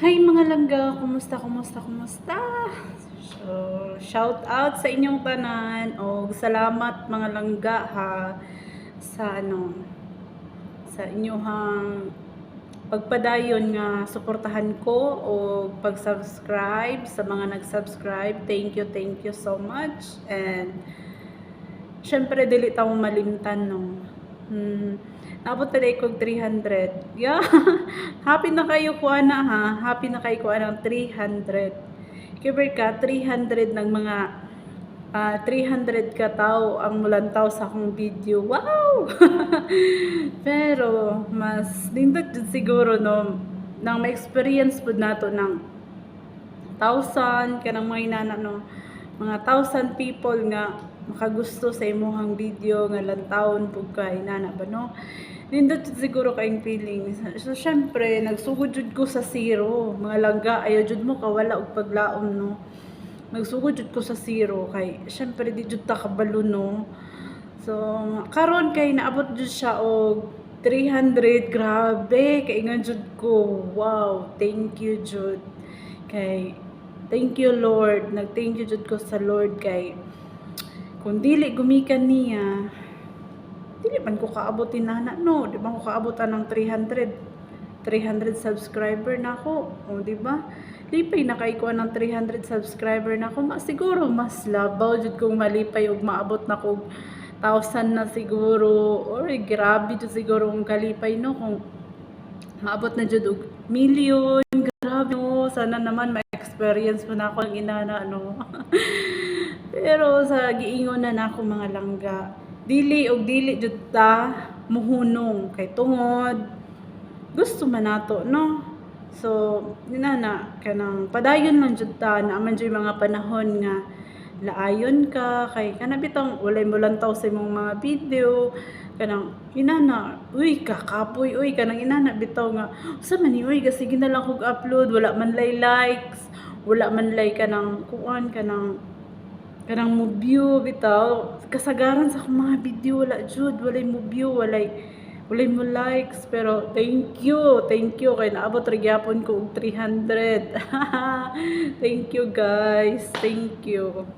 Hi mga langga, kumusta? So, shout out sa inyong tanan o salamat mga langga ha sa sa inyong pagpadayon nga suportahan ko o pag-subscribe sa mga nag-subscribe. Thank you so much. And syempre dili ta mo malimtan no. Naabot na ko 300. Yeah. Happy na kayo ko ana ha. Happy na kayo ko ana 300. Kiber ka 300 ng mga 300 ka tao ang mulantaw sa akong video. Wow! Pero mas nindot jud siguro no nang ma-experience pud nato ng 1,000 kanang mga inana no mga 1,000 people nga makagusto sa imuhang video nga lantawon pud ka inana ba no. Nindot siguro kaing feeling. So syempre nagsugod jud ko sa zero mga langga, ayaw jud mo kawala og paglaom no. Nagsugod jud ko sa zero kay syempre di jud ta kabalo no. So karon kay naabot jud siya og 300. Grabe kay nga jud ko. Wow, thank you jud. Kay thank you Lord. Nag-thank you jud ko sa Lord kay kung dili gumikan niya, dili man ko kaabot inana no. Di ba ko kaabotan ng 300 subscriber na ako. O di ba? Lipay na kay ko ng 300 subscriber na ako. Siguro mas labaw jud kung malipay og maabot na ko 1,000 na siguro. Or grabe jud siguro kung kalipay no kung maabot na jud og million. Grabe no. Sana naman ma-experience mo na ako ang inana no. Pero sa giingon na nako mga langga, dili jud ta muhunong kay tungod gusto man nato no. So ninana kanang padayon man jud ta na man jud mga panahon nga laayon ka kay kana bitong walay mo lantaw sa imong mga video kanang inana uy kakapoy uy kanang inana bitaw nga usa man ni uy kasi na lang kog upload wala man lay likes wala man lay kanang kuan kanang mo view bitaw kasagaran sa akong mga video wala jud walay mo view walay mo likes pero thank you kay naabot ra gyapon ko og 300. Thank you guys, thank you.